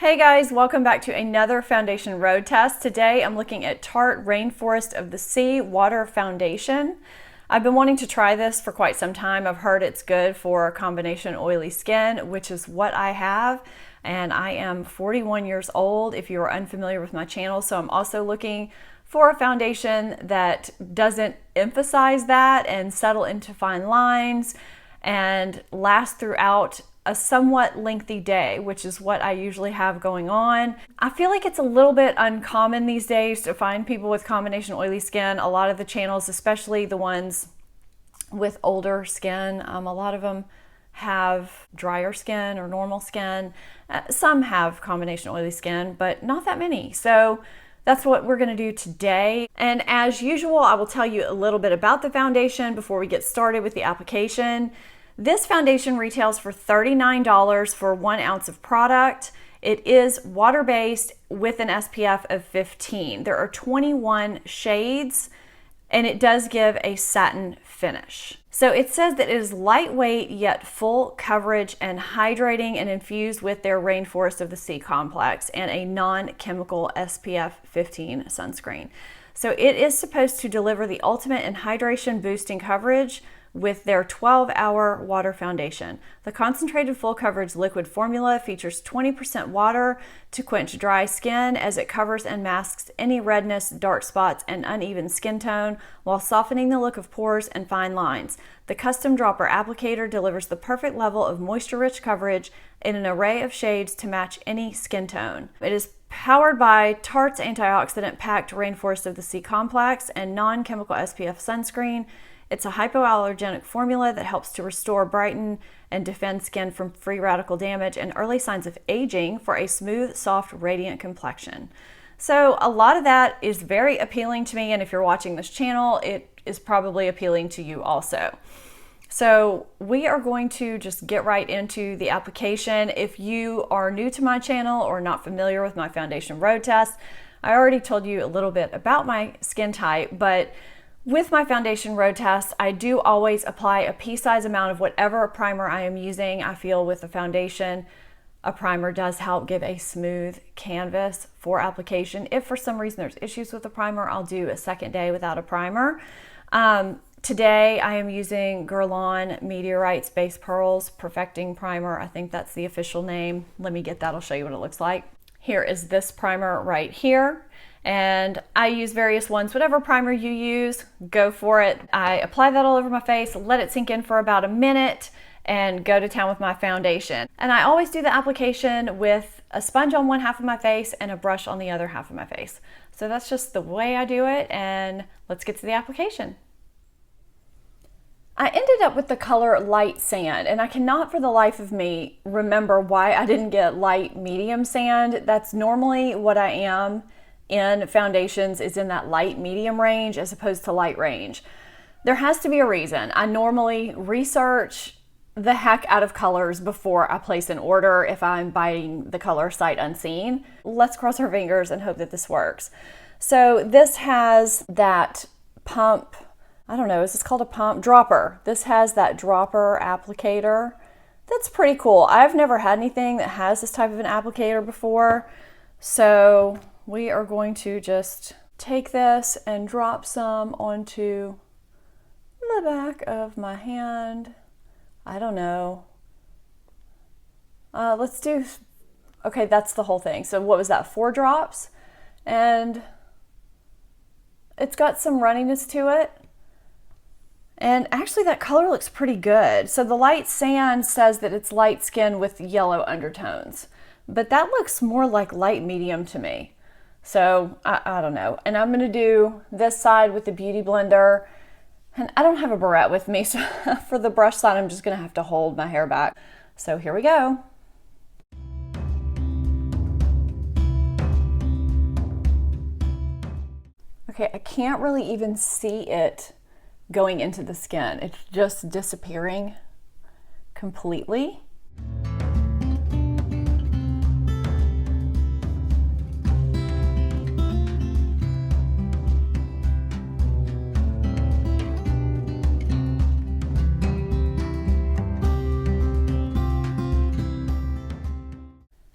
Hey guys, welcome back to another foundation road test. Today I'm looking at Tarte Rainforest of the Sea Water Foundation. I've been wanting to try this for quite some time. I've heard it's good for combination oily skin, which is what I have. And I am 41 years old if you are unfamiliar with my channel. So I'm also looking for a foundation that doesn't emphasize that and settle into fine lines and last throughout a somewhat lengthy day, which is what I usually have going on. I feel like it's a little bit uncommon these days to find people with combination oily skin. A lot of the channels, especially the ones with older skin, a lot of them have drier skin or normal skin. Some have combination oily skin, but not that many. So that's what we're going to do today. And as usual, I will tell you a little bit about the foundation before we get started with the application. This foundation retails for $39 for 1 ounce of product. It is water-based with an SPF of 15. There are 21 shades and it does give a satin finish. So it says that it is lightweight yet full coverage and hydrating and infused with their Rainforest of the Sea complex and a non-chemical SPF 15 sunscreen. So it is supposed to deliver the ultimate in hydration boosting coverage with their 12-hour water foundation. The concentrated full coverage liquid formula features 20% water to quench dry skin as it covers and masks any redness, dark spots, and uneven skin tone while softening the look of pores and fine lines. The custom dropper applicator delivers the perfect level of moisture-rich coverage in an array of shades to match any skin tone. It is powered by Tarte's antioxidant-packed Rainforest of the Sea complex and non-chemical SPF sunscreen. It's a hypoallergenic formula that helps to restore, brighten, and defend skin from free radical damage and early signs of aging for a smooth, soft, radiant complexion. So a lot of that is very appealing to me, and if you're watching this channel, it is probably appealing to you also. So we are going to just get right into the application. If you are new to my channel or not familiar with my foundation road test, I already told you a little bit about my skin type, but with my foundation road test, I do always apply a pea-size amount of whatever primer I am using. I feel with the foundation, a primer does help give a smooth canvas for application. If for some reason there's issues with the primer, I'll do a second day without a primer. Today I am using Guerlain Meteorites Base Pearls Perfecting Primer. I think that's the official name. Let me get that, I'll show you what it looks like. Here is this primer right here. And I use various ones. Whatever primer you use, go for it. I apply that all over my face, let it sink in for about a minute, and go to town with my foundation. And I always do the application with a sponge on one half of my face and a brush on the other half of my face. So that's just the way I do it, and let's get to the application. I ended up with the color Light Sand, and I cannot for the life of me remember why I didn't get Light Medium Sand. That's normally what I am in foundations, is in that light medium range as opposed to light range. There has to be a reason. I normally research the heck out of colors before I place an order if I'm buying the color sight unseen. Let's cross our fingers and hope that this works. So this has that pump, I don't know, is this called a pump? Dropper. This has that dropper applicator. That's pretty cool. I've never had anything that has this type of an applicator before. So we are going to just take this and drop some onto the back of my hand. I don't know. Let's do, okay, that's the whole thing. So what was that, 4 drops? And it's got some runniness to it. And actually that color looks pretty good. So the Light Sand says that it's light skin with yellow undertones, but that looks more like light medium to me. So I don't know. And I'm going to do this side with the Beauty Blender. And I don't have a barrette with me, so for the brush side, I'm just going to have to hold my hair back. So here we go. Okay, I can't really even see it going into the skin. It's just disappearing completely.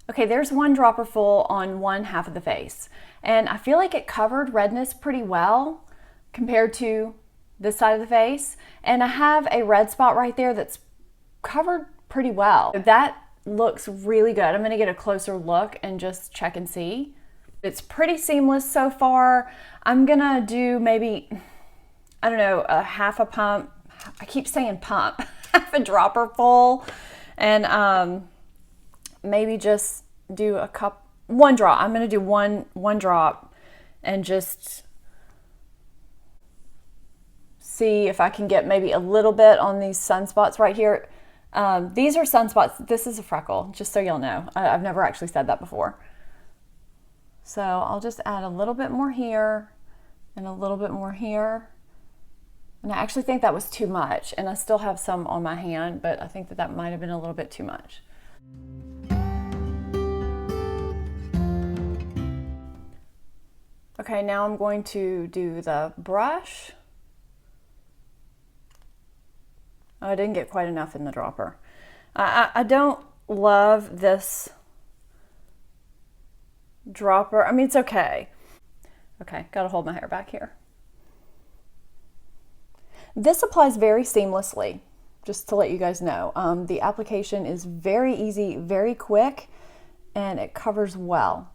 Okay, Okay, there's one dropper full on one half of the face, and I feel like it covered redness pretty well compared to this side of the face. And I have a red spot right there that's covered pretty well. That looks really good. I'm gonna get a closer look and just check and see. It's pretty seamless so far. I'm gonna do maybe, I don't know, a half a pump. I keep saying pump, half a dropper full, and maybe just do one drop. I'm gonna do one drop and just see if I can get maybe a little bit on these sunspots right here. These are sunspots. This is a freckle, just so y'all know. I've never actually said that before. So I'll just add a little bit more here and a little bit more here. And I actually think that was too much, and I still have some on my hand, but I think that might have been a little bit too much. Okay, now I'm going to do the brush. Oh, I didn't get quite enough in the dropper. I don't love this dropper. I mean, it's okay. Okay, gotta hold my hair back here. This applies very seamlessly, just to let you guys know. The application is very easy, very quick, and it covers well.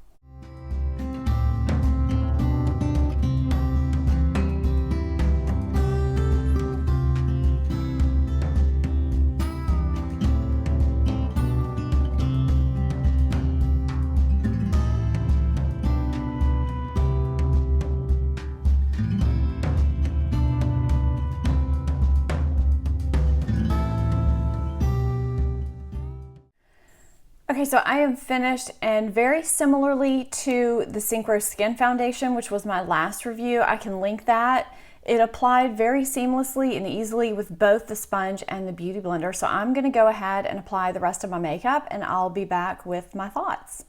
Okay, so I am finished, and very similarly to the Synchro Skin Foundation, which was my last review, I can link that. It applied very seamlessly and easily with both the sponge and the Beauty Blender. So I'm gonna go ahead and apply the rest of my makeup, and I'll be back with my thoughts.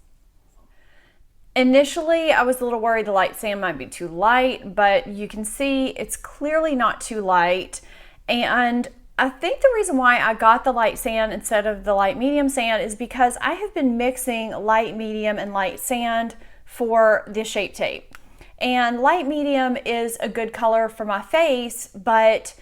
Initially, I was a little worried the light sand might be too light, but you can see it's clearly not too light. And I think the reason why I got the light sand instead of the light medium sand is because I have been mixing light medium and light sand for the Shape Tape. And light medium is a good color for my face, but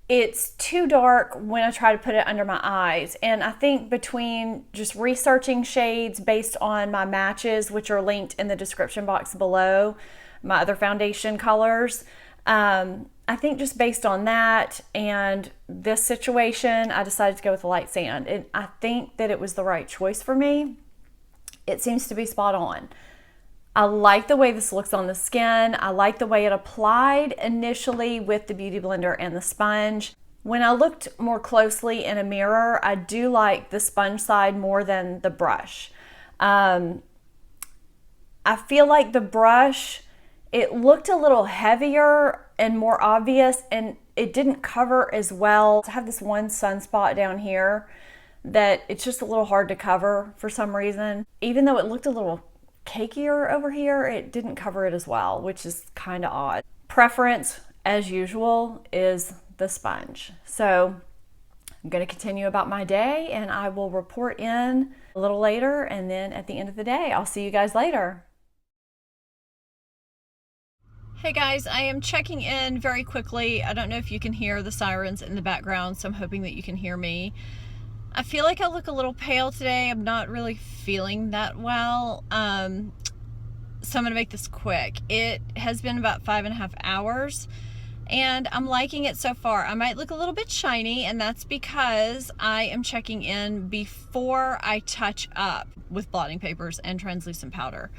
it's too dark when I try to put it under my eyes. And I think between just researching shades based on my matches, which are linked in the description box below, my other foundation colors, I think just based on that and this situation, I decided to go with the light sand. And I think that it was the right choice for me. It seems to be spot on. I like the way this looks on the skin. I like the way it applied initially with the Beauty Blender and the sponge. When I looked more closely in a mirror, I do like the sponge side more than the brush. I feel like the brush, it looked a little heavier and more obvious, and it didn't cover as well. I have this one sunspot down here that it's just a little hard to cover for some reason. Even though it looked a little cakier over here, it didn't cover it as well, which is kind of odd. Preference, as usual, is the sponge. So I'm going to continue about my day, and I will report in a little later, and then at the end of the day, I'll see you guys later. Hey guys, I am checking in very quickly. I don't know if you can hear the sirens in the background, so I'm hoping that you can hear me. I feel like I look a little pale today. I'm not really feeling that well. So I'm gonna make this quick. It has been about 5.5 hours, and I'm liking it so far. I might look a little bit shiny, and that's because I am checking in before I touch up with blotting papers and translucent powder.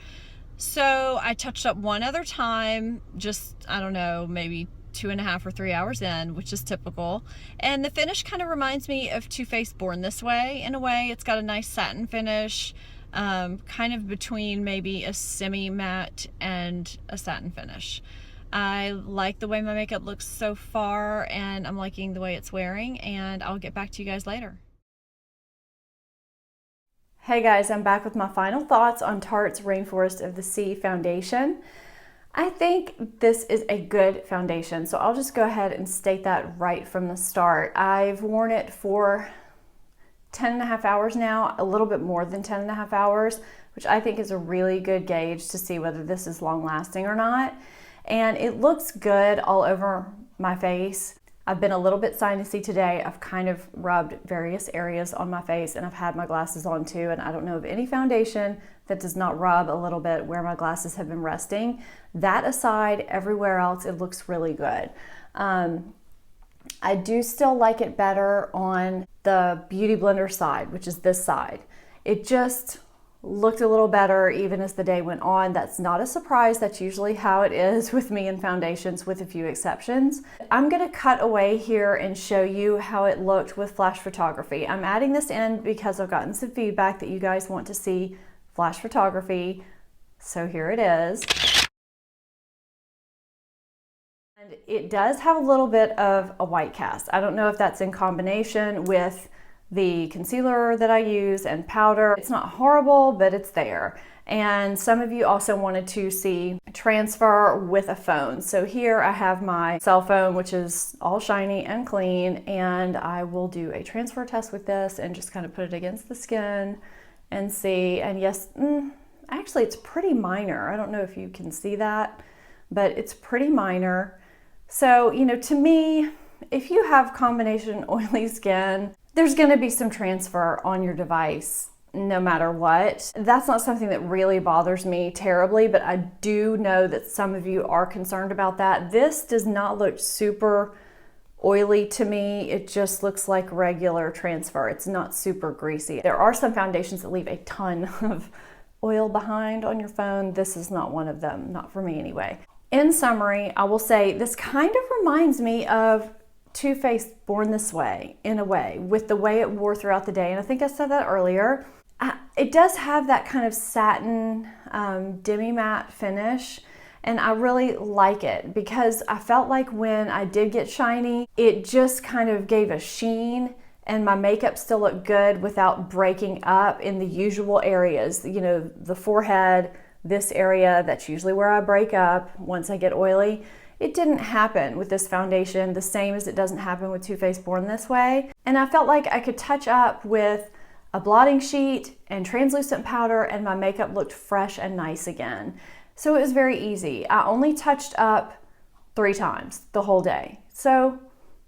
So I touched up one other time, just, I don't know, maybe 2.5 or 3 hours in, which is typical. And the finish kind of reminds me of Too Faced Born This Way in a way. It's got a nice satin finish, kind of between maybe a semi-matte and a satin finish. I like the way my makeup looks so far, and I'm liking the way it's wearing, and I'll get back to you guys later. Hey guys, I'm back with my final thoughts on Tarte's Rainforest of the Sea foundation. I think this is a good foundation, so I'll just go ahead and state that right from the start. I've worn it for 10.5 hours now, a little bit more than 10.5 hours, which I think is a really good gauge to see whether this is long lasting or not. And it looks good all over my face. I've been a little bit sinusy today. I've kind of rubbed various areas on my face, and I've had my glasses on too, and I don't know of any foundation that does not rub a little bit where my glasses have been resting. That aside, everywhere else it looks really good. I do still like it better on the Beauty Blender side, which is this side. It just looked a little better even as the day went on. That's not a surprise. That's usually how it is with me in foundations, with a few exceptions. I'm going to cut away here and show you how it looked with flash photography. I'm adding this in because I've gotten some feedback that you guys want to see flash photography. So here it is. And it does have a little bit of a white cast. I don't know if that's in combination with the concealer that I use and powder. It's not horrible, but it's there. And some of you also wanted to see transfer with a phone. So here I have my cell phone, which is all shiny and clean, and I will do a transfer test with this and just kind of put it against the skin and see. And yes, actually it's pretty minor. I don't know if you can see that, but it's pretty minor. So, you know, to me, if you have combination oily skin, there's going to be some transfer on your device no matter what. That's not something that really bothers me terribly, but I do know that some of you are concerned about that. This does not look super oily to me. It just looks like regular transfer. It's not super greasy. There are some foundations that leave a ton of oil behind on your phone. This is not one of them, not for me anyway. In summary, I will say this kind of reminds me of Too Faced Born This Way, in a way, with the way it wore throughout the day. And I think I said that earlier. It does have that kind of satin demi-matte finish, and I really like it because I felt like when I did get shiny, it just kind of gave a sheen, and my makeup still looked good without breaking up in the usual areas. You know, the forehead, this area, that's usually where I break up once I get oily. It didn't happen with this foundation, the same as it doesn't happen with Too Faced Born This Way. And I felt like I could touch up with a blotting sheet and translucent powder, and my makeup looked fresh and nice again. So it was very easy. I only touched up 3 times the whole day. So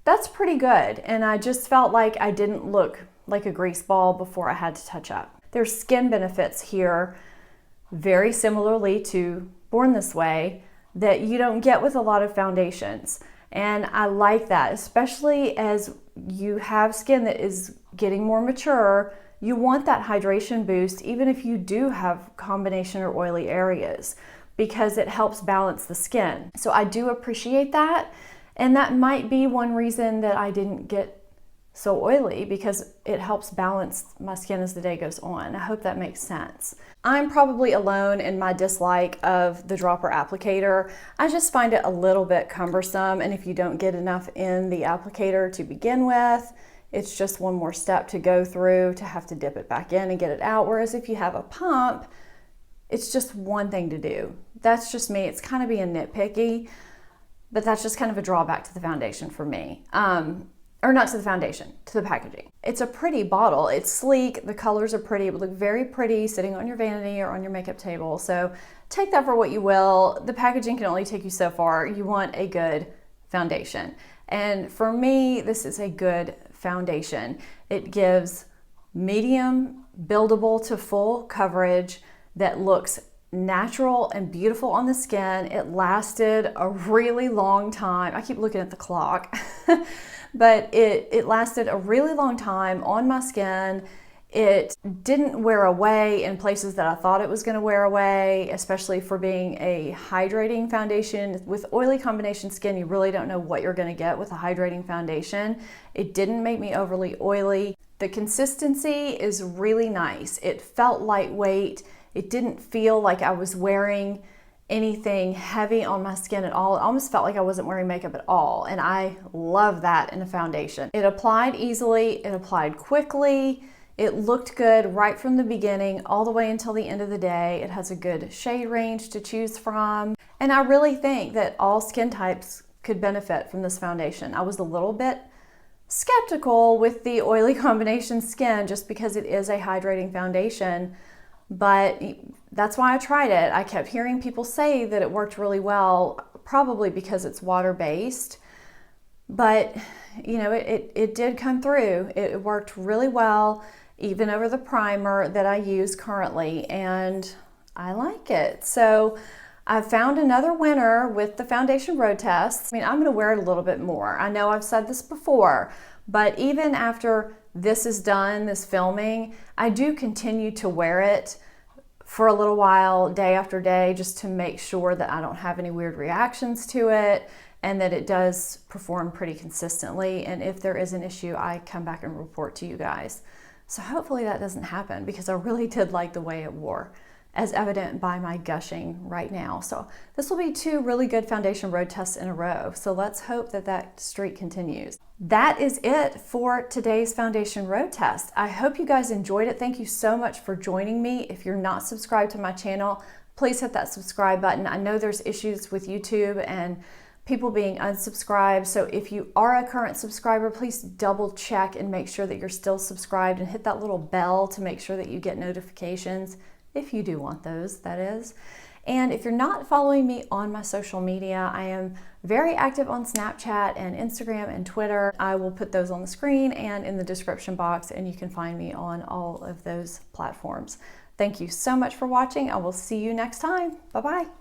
that's pretty good. And I just felt like I didn't look like a grease ball before I had to touch up. There's skin benefits here, very similarly to Born This Way, that you don't get with a lot of foundations. And I like that, especially as you have skin that is getting more mature. You want that hydration boost even if you do have combination or oily areas, because it helps balance the skin. So I do appreciate that, and that might be one reason that I didn't get so oily, because it helps balance my skin as the day goes on. I hope that makes sense. I'm probably alone in my dislike of the dropper applicator. I just find it a little bit cumbersome, and if you don't get enough in the applicator to begin with, it's just one more step to go through to have to dip it back in and get it out. Whereas if you have a pump, it's just one thing to do. That's just me. It's kind of being nitpicky, but that's just kind of a drawback to the foundation for me. Or not to the foundation, to the packaging. It's a pretty bottle. It's sleek. The colors are pretty. It would look very pretty sitting on your vanity or on your makeup table. So take that for what you will. The packaging can only take you so far. You want a good foundation. And for me, this is a good foundation. It gives medium, buildable to full coverage that looks natural and beautiful on the skin. It lasted a really long time. I keep looking at the clock. But it lasted a really long time on my skin. It didn't wear away in places that I thought it was going to wear away, especially for being a hydrating foundation. With oily combination skin, you really don't know what you're going to get with a hydrating foundation. It didn't make me overly oily. The consistency is really nice. It felt lightweight. It didn't feel like I was wearing anything heavy on my skin at all. It almost felt like I wasn't wearing makeup at all, and I love that in a foundation. It applied easily, it applied quickly, it looked good right from the beginning all the way until the end of the day. It has a good shade range to choose from, and I really think that all skin types could benefit from this foundation. I was a little bit skeptical with the oily combination skin just because it is a hydrating foundation, but that's why I tried it. I kept hearing people say that it worked really well, probably because it's water-based, but you know, it did come through. It worked really well, even over the primer that I use currently, and I like it. So I found another winner with the foundation road test. I mean, I'm gonna wear it a little bit more. I know I've said this before, but even after this is done, this filming, I do continue to wear it for a little while, day after day, just to make sure that I don't have any weird reactions to it and that it does perform pretty consistently. And if there is an issue, I come back and report to you guys. So hopefully that doesn't happen, because I really did like the way it wore, as evident by my gushing right now. So this will be 2 really good foundation road tests in a row. So let's hope that that streak continues. That is it for today's foundation road test. I hope you guys enjoyed it. Thank you so much for joining me. If you're not subscribed to my channel, please hit that subscribe button. I know there's issues with YouTube and people being unsubscribed. So if you are a current subscriber, please double check and make sure that you're still subscribed, and hit that little bell to make sure that you get notifications, if you do want those, that is. And if you're not following me on my social media, I am very active on Snapchat and Instagram and Twitter. I will put those on the screen and in the description box, and you can find me on all of those platforms. Thank you so much for watching. I will see you next time. Bye-bye.